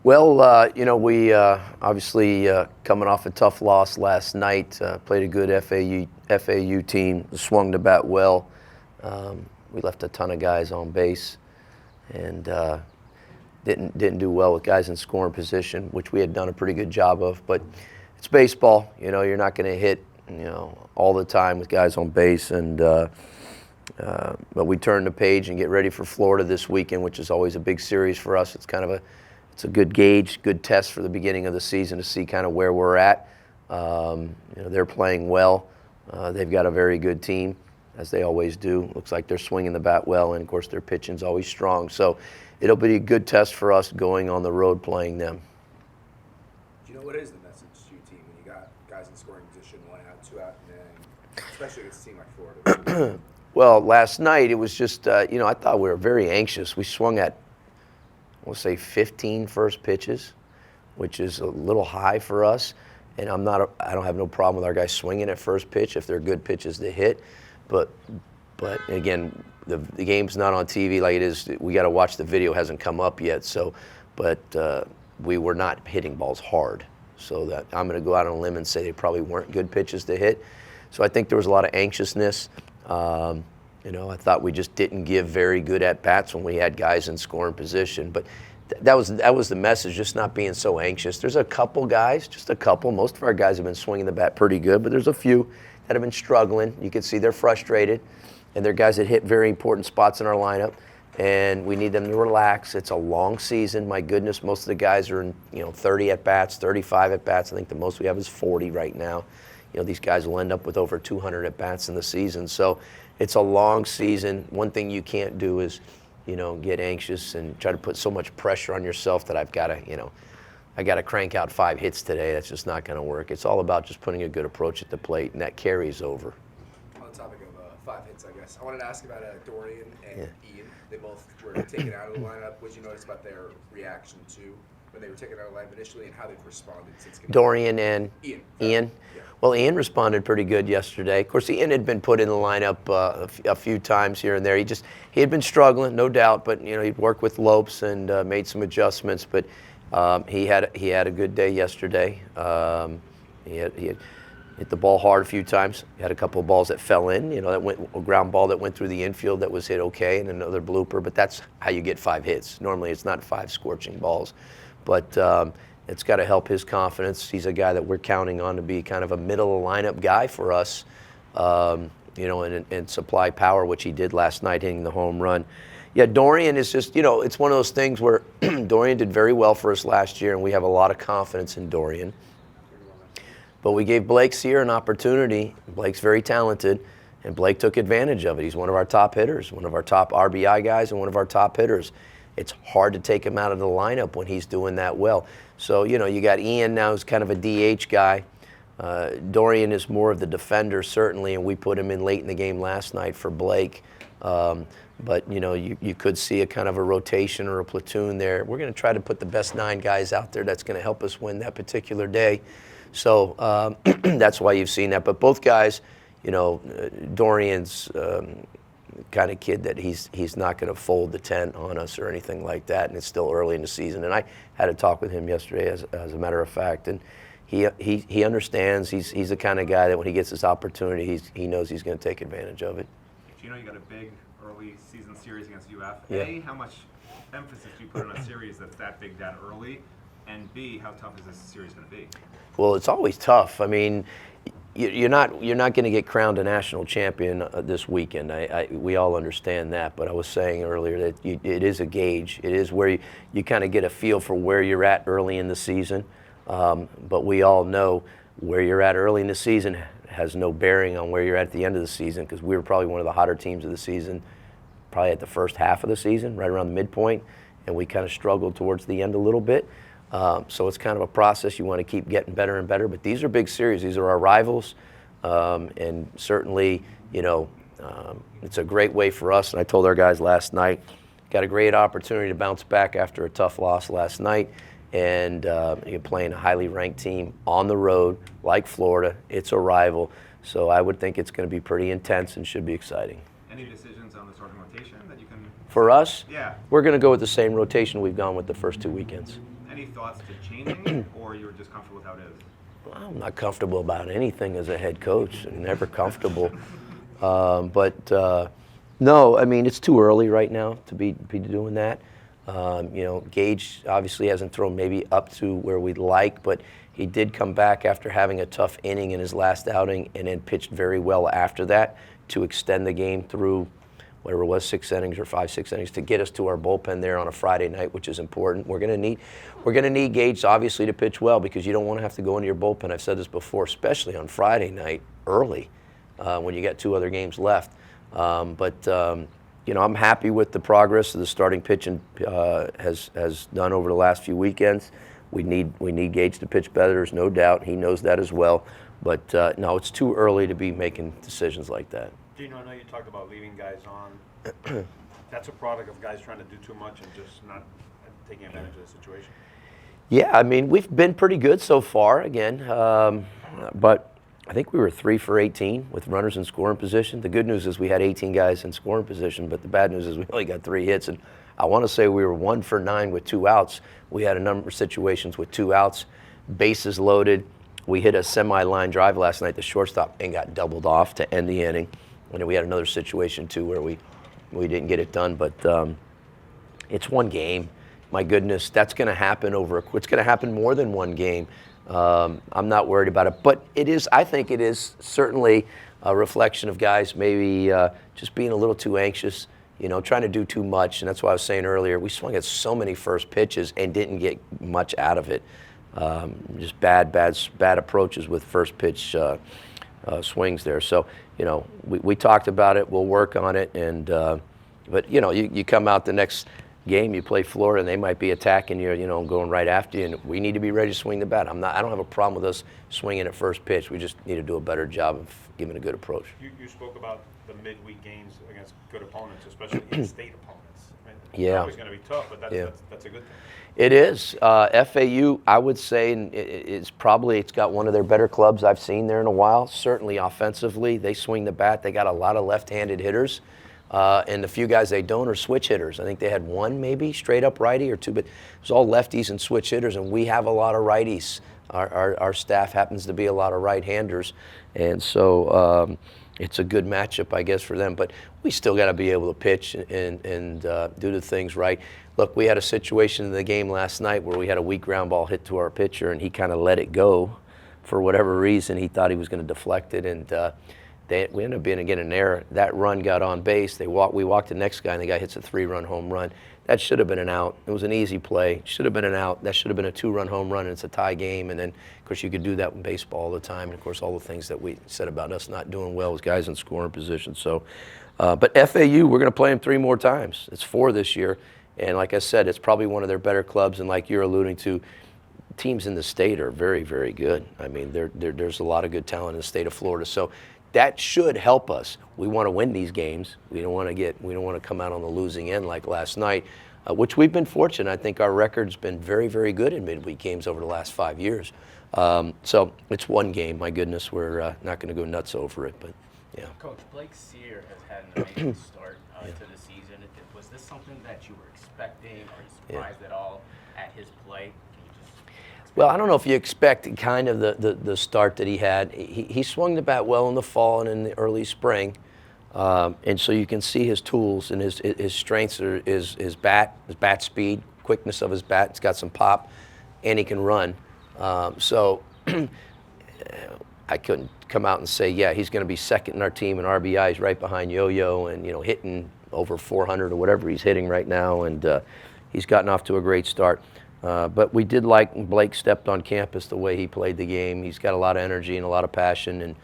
Well, we obviously coming off a tough loss last night, played a good FAU team, swung the bat well. We left a ton of guys on base and didn't do well with guys in scoring position, which we had done a pretty good job of. But it's baseball, you're not going to hit, all the time with guys on base. And but we turn the page and get ready for Florida this weekend, which is always a big series for us. It's it's a good gauge, good test for the beginning of the season to see kind of where we're at. They're playing well. They've got a very good team, as they always do. Looks like they're swinging the bat well, and of course their pitching's always strong. So it'll be a good test for us going on the road playing them. Do you know what is the message to your team when you got guys in scoring position, 1 out, 2 out, and especially against a team like Florida? Well, last night it was just, I thought we were very anxious. We swung at, we'll say 15 first pitches, which is a little high for us. And I don't have no problem with our guys swinging at first pitch if they're good pitches to hit. But again, the game's not on TV like it is. We got to watch the video. Hasn't come up yet. But we were not hitting balls hard. So that I'm going to go out on a limb and say they probably weren't good pitches to hit. So I think there was a lot of anxiousness. I thought we just didn't give very good at bats when we had guys in scoring position. But that was the message, just not being so anxious. There's a couple guys, just a couple. Most of our guys have been swinging the bat pretty good, but there's a few that have been struggling. You can see they're frustrated, and they're guys that hit very important spots in our lineup, and we need them to relax. It's a long season. My goodness, most of the guys are in 30 at bats, 35 at bats. I think the most we have is 40 right now. These guys will end up with over 200 at bats in the season. So it's a long season. One thing you can't do is get anxious and try to put so much pressure on yourself that I got to crank out 5 hits today. That's just not going to work. It's all about just putting a good approach at the plate, and that carries over. On the topic of 5 hits, I guess, I wanted to ask about Dorian and Ian. They both were taken out of the lineup. What did you notice about their reaction to when they were taken out of the lineup initially, and how they've responded since? Dorian and Ian. Ian? Yeah. Well, Ian responded pretty good yesterday. Of course, Ian had been put in the lineup a few times here and there. He had been struggling, no doubt, but he'd worked with Lopes and made some adjustments. But he had a good day yesterday. He had hit the ball hard a few times. He had a couple of balls that fell in. That went a ground ball that went through the infield that was hit okay, and another blooper. But that's how you get 5 hits. Normally, it's not 5 scorching balls, but. It's got to help his confidence. He's a guy that we're counting on to be kind of a middle of the lineup guy for us, and supply power, which he did last night, hitting the home run. Yeah, Dorian is just, it's one of those things where Dorian did very well for us last year, and we have a lot of confidence in Dorian. But we gave Blake Sear an opportunity. Blake's very talented, and Blake took advantage of it. He's one of our top hitters, one of our top RBI guys, and one of our top hitters. It's hard to take him out of the lineup when he's doing that well. So, you got Ian now who's kind of a DH guy. Dorian is more of the defender, certainly, and we put him in late in the game last night for Blake. But, you could see a kind of a rotation or a platoon there. We're going to try to put the best 9 guys out there that's going to help us win that particular day. So that's why you've seen that. But both guys, Dorian's kind of kid that he's not going to fold the tent on us or anything like that, and it's still early in the season. And I had a talk with him yesterday, as a matter of fact, and he understands. He's the kind of guy that when he gets this opportunity, he knows he's going to take advantage of it. You got a big early season series against UF. Yeah. A, how much emphasis do you put on a series that's that big that early? And B, how tough is this series going to be? Well, it's always tough. I mean, you're not going to get crowned a national champion this weekend. We all understand that. But I was saying earlier that it is a gauge. It is where you kind of get a feel for where you're at early in the season. But we all know where you're at early in the season has no bearing on where you're at the end of the season, because we were probably one of the hotter teams of the season, probably at the first half of the season, right around the midpoint, and we kind of struggled towards the end a little bit. So it's kind of a process. You want to keep getting better and better. But these are big series. These are our rivals. And certainly, it's a great way for us. And I told our guys last night, got a great opportunity to bounce back after a tough loss last night. And you're playing a highly ranked team on the road, like Florida. It's a rival. So I would think it's going to be pretty intense and should be exciting. Any decisions on the starting rotation that you can? For us, Yeah. we're going to go with the same rotation we've gone with the first 2 weekends. any thoughts to changing it, or you're just comfortable with how it is? I'm not comfortable about anything as a head coach. I'm never comfortable. No, I mean, it's too early right now to be doing that. Gage obviously hasn't thrown maybe up to where we'd like, but he did come back after having a tough inning in his last outing and then pitched very well after that to extend the game through whatever it was, 6 innings or 5-6 innings to get us to our bullpen there on a Friday night, which is important. We're gonna need Gage obviously to pitch well because you don't want to have to go into your bullpen. I've said this before, especially on Friday night early when you got 2 other games left. I'm happy with the progress the starting pitching has done over the last few weekends. We need Gage to pitch better. There's no doubt. He knows that as well. But no, it's too early to be making decisions like that. Gino, I know you talked about leaving guys on. That's a product of guys trying to do too much and just not taking advantage of the situation. Yeah, I mean, we've been pretty good so far, again. But I think we were 3 for 18 with runners in scoring position. The good news is we had 18 guys in scoring position, but the bad news is we only got 3 hits. And I want to say we were 1 for 9 with 2 outs. We had a number of situations with 2 outs, bases loaded. We hit a semi-line drive last night, the shortstop, and got doubled off to end the inning. And then we had another situation, too, where we didn't get it done. But it's one game. My goodness, that's going to happen it's going to happen more than one game. I'm not worried about it. But I think it is certainly a reflection of guys maybe just being a little too anxious, trying to do too much. And that's why I was saying earlier, we swung at so many first pitches and didn't get much out of it. Just bad approaches with first pitch swings there. So, we talked about it. We'll work on it. But you come out the next game, you play Florida, and they might be attacking you, going right after you. And we need to be ready to swing the bat. I don't have a problem with us swinging at first pitch. We just need to do a better job of giving a good approach. You spoke about the midweek games against good opponents, especially in-state opponents. It's Yeah. always going to be tough, but that's a good thing. It is. FAU, I would say, it's got one of their better clubs I've seen there in a while. Certainly offensively, they swing the bat. They got a lot of left-handed hitters. And the few guys they don't are switch hitters. I think they had 1 maybe straight up righty or 2, but it was all lefties and switch hitters, and we have a lot of righties. Our staff happens to be a lot of right-handers, and so it's a good matchup, I guess, for them. But we still got to be able to pitch and do the things right. Look, we had a situation in the game last night where we had a weak ground ball hit to our pitcher, and he kind of let it go for whatever reason. He thought he was going to deflect it, and we ended up being again an error. That run got on base. We walked the next guy, and the guy hits a 3-run home run. That should have been an out. It was an easy play. Should have been an out. That should have been a 2-run home run, and it's a tie game. And then, of course, you could do that in baseball all the time. And, of course, all the things that we said about us not doing well as guys in scoring position. So, but FAU, we're going to play them 3 more times. It's 4 this year. And like I said, it's probably one of their better clubs. And like you're alluding to, teams in the state are very, very good. I mean, there's a lot of good talent in the state of Florida. So that should help us. We want to win these games. We don't want to come out on the losing end like last night, which we've been fortunate. I think our record's been very, very good in midweek games over the last 5 years. So it's one game. My goodness, we're not going to go nuts over it, but yeah. Coach, Blake Sear has had an amazing start to the season. Was this something that you were expecting? Are you surprised at all at his play? Well, I don't know if you expect kind of the start that he had. He swung the bat well in the fall and in the early spring, and so you can see his tools and his strengths are his bat speed, quickness of his bat. It's got some pop, and he can run. So I couldn't come out and say, yeah, he's going to be second in our team in RBIs, right behind Yo-Yo, and hitting over 400 or whatever he's hitting right now, and he's gotten off to a great start. But we did like when Blake stepped on campus, the way he played the game. He's got a lot of energy and a lot of passion, and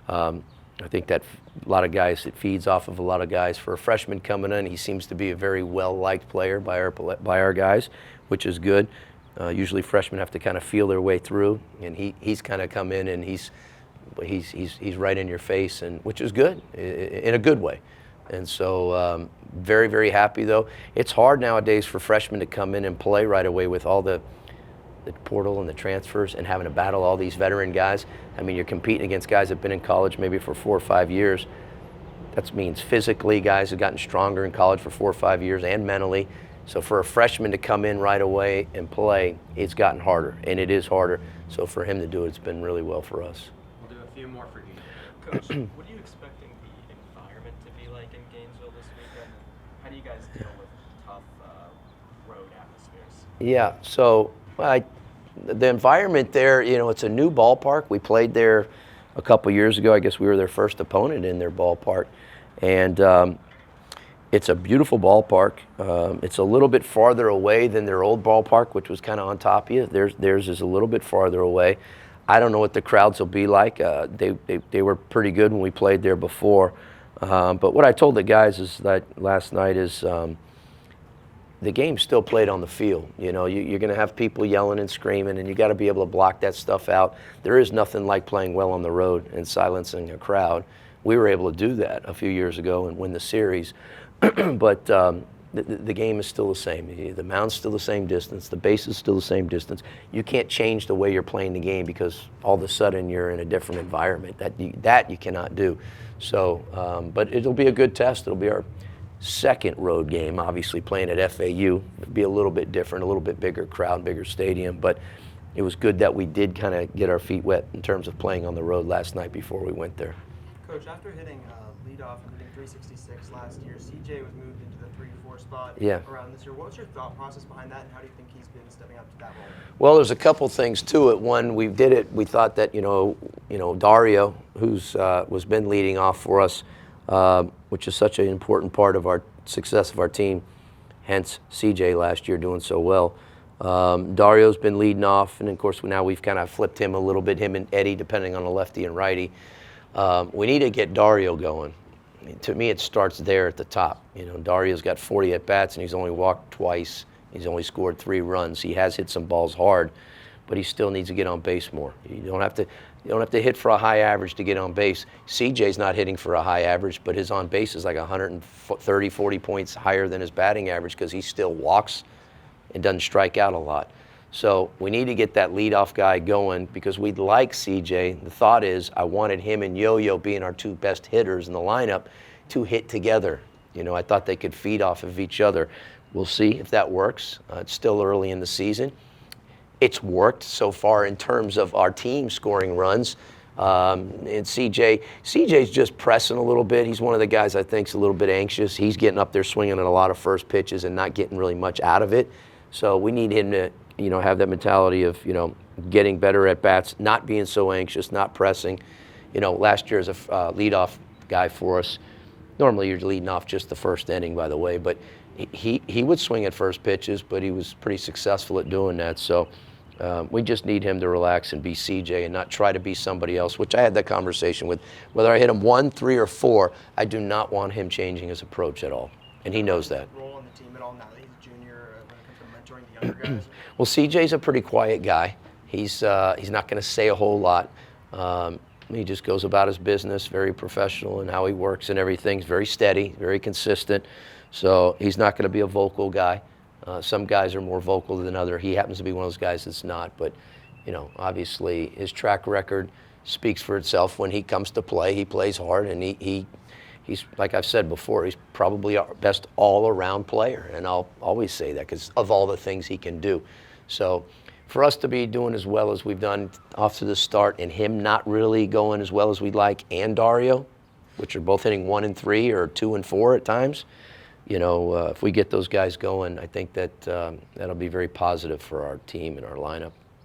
I think that a lot of guys, it feeds off of a lot of guys. For a freshman coming in, he seems to be a very well-liked player by our guys, which is good. Usually freshmen have to kind of feel their way through, and he's kind of come in and he's right in your face, and which is good in a good way. And so very, very happy, though. It's hard nowadays for freshmen to come in and play right away with all the portal and the transfers and having to battle all these veteran guys. I mean, you're competing against guys that have been in college maybe for 4 or 5 years. That means physically guys have gotten stronger in college for 4 or 5 years and mentally. So for a freshman to come in right away and play, it's gotten harder, and it is harder. So for him to do it, it's been really well for us. We'll do a few more for Gino. Coach, what are you expecting the environment to be like in Gainesville this weekend? How do you guys deal with tough road atmospheres? Yeah, so the environment there, you know, it's a new ballpark. We played there a couple years ago. I guess we were their first opponent in their ballpark. And it's a beautiful ballpark. It's a little bit farther away than their old ballpark, which was kind of on top of you. Theirs is a little bit farther away. I don't know what the crowds will be like. They were pretty good when we played there before. But what I told the guys is that last night is the game's still played on the field. You know, you're going to have people yelling and screaming, and you got to be able to block that stuff out. There is nothing like playing well on the road and silencing a crowd. We were able to do that a few years ago and win the series. But the game is still the same. The mound's still the same distance. The base is still the same distance. You can't change the way you're playing the game because all of a sudden you're in a different environment. That you cannot do. So, but it'll be a good test. It'll be our second road game. Obviously, playing at FAU it'll be a little bit different, a little bit bigger crowd, bigger stadium. But it was good that we did kind of get our feet wet in terms of playing on the road last night before we went there. Coach, after hitting leadoff and hitting 366 last year, CJ was moved into the 3-4 spot around this year. What was your thought process behind that, and how do you think he's been stepping up to that role? Well, there's a couple things to it. One, we did it. We thought that Dario, who's was been leading off for us, which is such an important part of our success of our team. Hence, CJ last year doing so well. Dario's been leading off, and of course now we've kind of flipped him a little bit. Him and Eddie, depending on the lefty and righty. We need to get Dario going. I mean, to me, it starts there at the top. You know, Dario's got 40 at-bats, and he's only walked twice. He's only scored 3 runs. He has hit some balls hard, but he still needs to get on base more. You don't have to hit for a high average to get on base. CJ's not hitting for a high average, but his on base is like 130, 40 points higher than his batting average because he still walks and doesn't strike out a lot. So we need to get that leadoff guy going because we'd like CJ. The thought is I wanted him and Yo-Yo being our 2 best hitters in the lineup to hit together. You know, I thought they could feed off of each other. We'll see if that works. It's still early in the season. It's worked so far in terms of our team scoring runs. And CJ's just pressing a little bit. He's one of the guys I think's a little bit anxious. He's getting up there swinging at a lot of first pitches and not getting really much out of it. So we need him to have that mentality of, getting better at bats, not being so anxious, not pressing. Last year as a leadoff guy for us, normally you're leading off just the first inning, by the way, but he would swing at first pitches, but he was pretty successful at doing that. So we just need him to relax and be CJ and not try to be somebody else, which I had that conversation with. Whether I hit him 1, 3, or 4, I do not want him changing his approach at all, and he knows that. Role on the team at all now that he's a junior when it comes to mentoring the younger guys? Well, CJ's a pretty quiet guy. He's not going to say a whole lot. He just goes about his business, very professional in how he works and everything. He's very steady, very consistent. So he's not going to be a vocal guy. Some guys are more vocal than others. He happens to be one of those guys that's not. But, obviously his track record speaks for itself. When he comes to play, he plays hard, and he's, like I've said before, he's probably our best all-around player. And I'll always say that because of all the things he can do. So for us to be doing as well as we've done off to the start and him not really going as well as we'd like, and Dario, which are both hitting 1 and 3 or 2 and 4 at times, if we get those guys going, I think that that'll be very positive for our team and our lineup.